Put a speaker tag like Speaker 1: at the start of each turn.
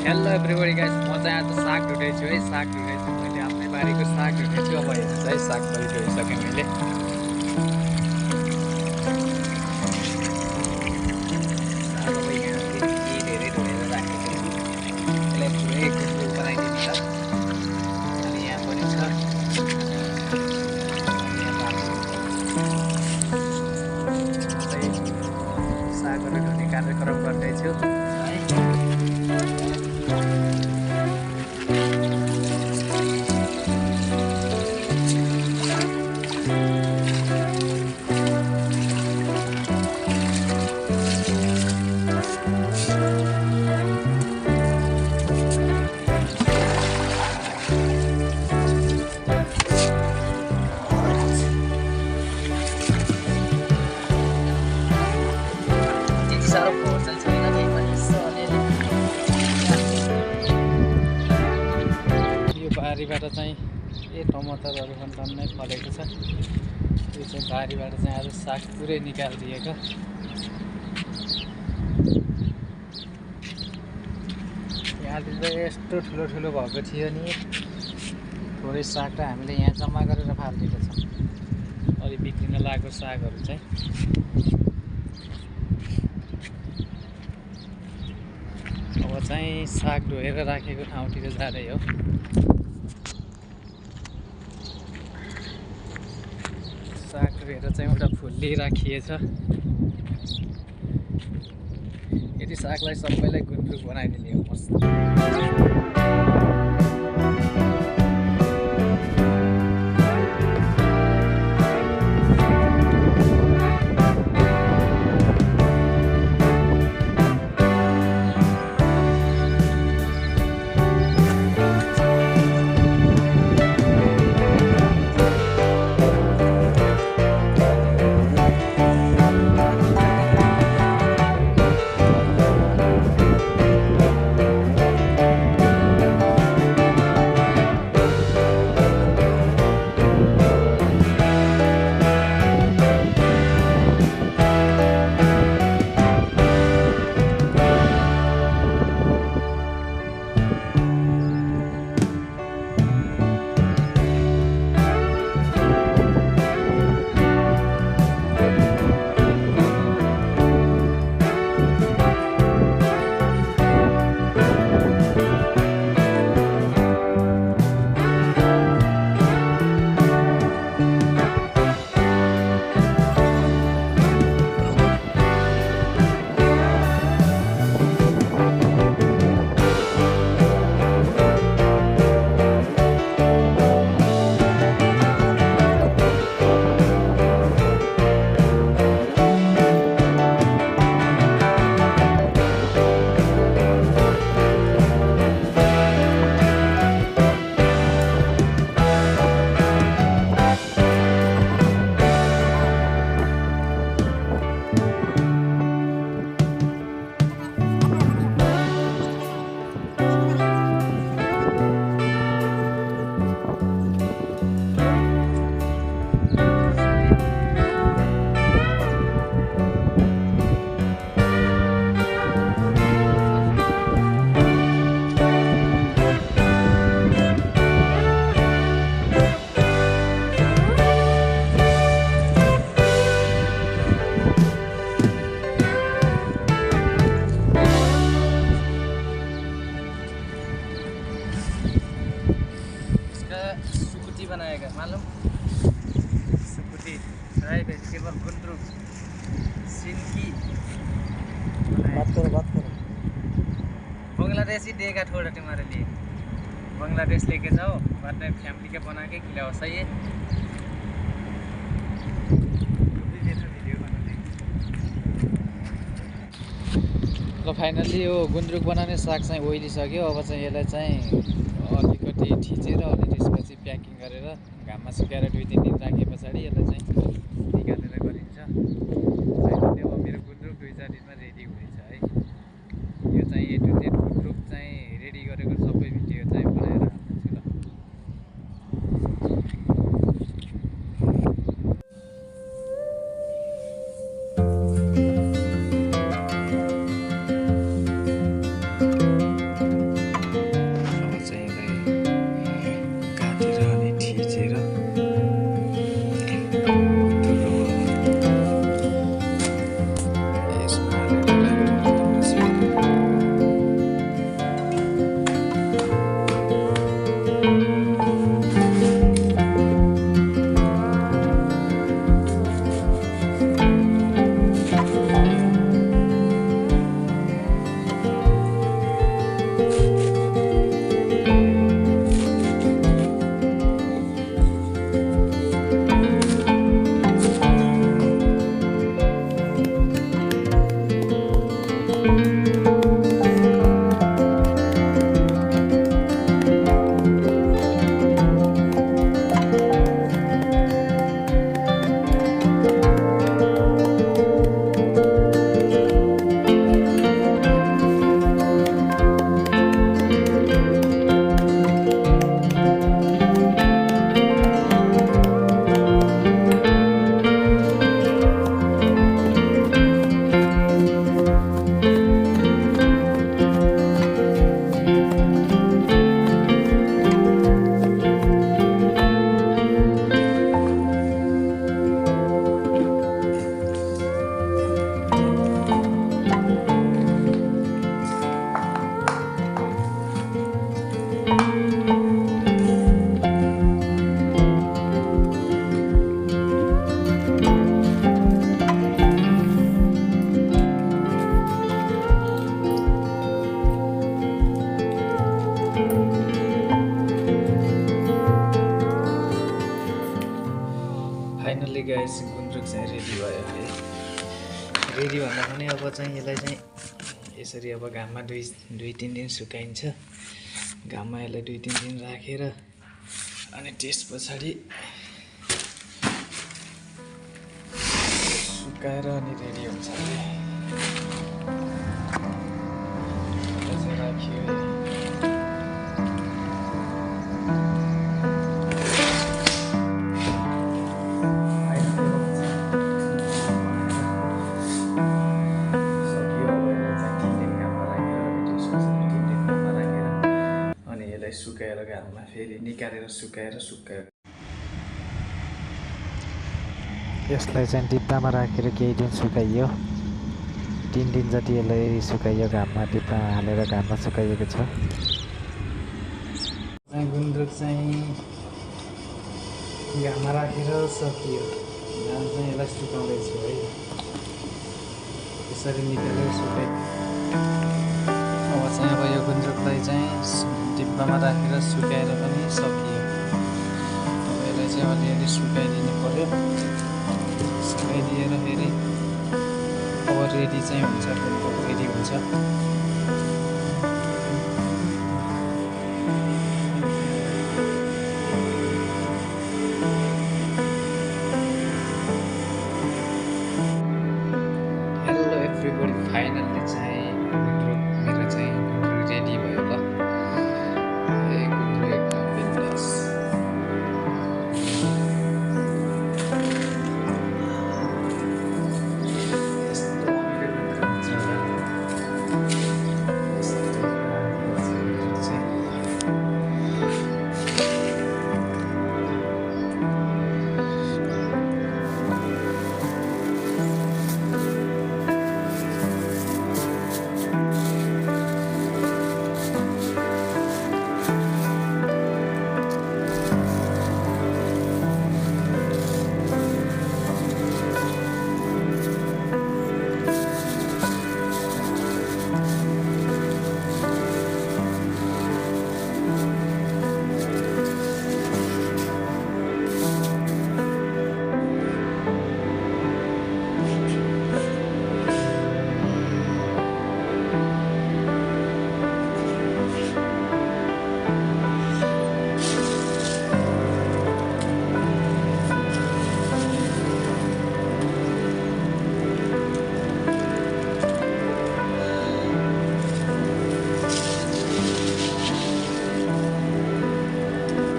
Speaker 1: Hello everybody guys, म चाहिँ आज साग ढुँदैछु है। साग ढुँदैछु मैले, आफ्नै बारीको साग ढुँदैछु। अब हेर्नुहोस् है, साग पनि ढुँइसकेँ मैले। साग अब यहाँ यति धेरै ढुँडेर राखेको छु। यसलाई पुरै गुन्द्रुक बनाइदिन्छ। अनि यहाँ पनि छ, यहाँ बाँड्छु। चाहिँ सागहरू ढुँड्ने कार्यक्रम गर्दैछु है। साह्रो फोहोर चाहिँ छैन नि, यसो अलिअलि। यो बारीबाट चाहिँ टमाटरहरू पनि टन्नै फलेको छ। यो चाहिँ बारीबाट चाहिँ आज साग पुरै निकालिदिएको। यहाँतिर त यस्तो ठुलो ठुलो भएको थियो नि, थोरै साग त हामीले यहाँ जम्मा गरेर फालिदिएको छ। अलि बिग्रिन लागेको सागहरू चाहिँ अब चाहिँ साग धोएर राखेको ठाउँतिर जाँदै हो। साग धोएर चाहिँ एउटा फुल्ली राखिएछ। यदि सागलाई सबैलाई गुन्द्रुक बनाइदिने हो मस्त। सुकुटी बनाएगा मालूम, सुकुटी फ्राई वेजिटेबल गुन्द्रुक सिन्की।
Speaker 2: बात करो
Speaker 1: बांग्लादेशी देगा थोड़ा तुम्हारे लिए, बांग्लादेश लेके जाओ, बाद में फैमिली के बना के खिलाओ। सही है। ल फाइनली यो गुन्द्रुक बनाउने साग चाहिँ ओइलिसक्यो। अब चाहिँ यसलाई चाहिँ अलिकति थिचेर अनि त्यसपछि प्याकिङ गरेर घाममा सुकाएर 2-3 दिन राखे पछाडि यसलाई चाहिँ निकालेर गरिन्छ। फाइनली अब मेरो गुन्द्रुक 2-4 दिनमा रेडी हुनेछ है। यो चाहिँ A to Z गुन्द्रुक चाहिँ रेडी गरेको सबै भिडियो चाहिँ बनाएर हाल्छु ल। रेडी भन्दा पनि अब चाहिँ यसलाई चाहिँ यसरी अब घाममा दुई तिन दिन सुकाइन्छ। घाममा यसलाई 2-3 दिन राखेर अनि त्यस पछाडि सुकाएर अनि रेडी हुन्छ। राखियो सुकाएर घाममा फेरि निकालेर सुकाएर यसलाई चाहिँ डिब्बामा राखेर केही दिन सुकाइयो। 3 दिन जति यसलाई सुकाइयो घाममा, डिब्बामा हालेर घाममा सुकाइएको छ। गुन्द्रुक चाहिँ घाममा राखेर सकियो। घाम चाहिँ यसलाई सुकाउँदैछु है, यसरी निकालेर सुकाइ। अब चाहिँ अब यो गुन्द्रुकलाई चाहिँ डिब्बामा राखेर सुकाएर पनि सकियो। अब यसलाई चाहिँ अलिअलि सुकाइदिनु पर्यो। सुकाइदिएर फेरि अब रेडी चाहिँ हुन्छ, रेडी हुन्छ।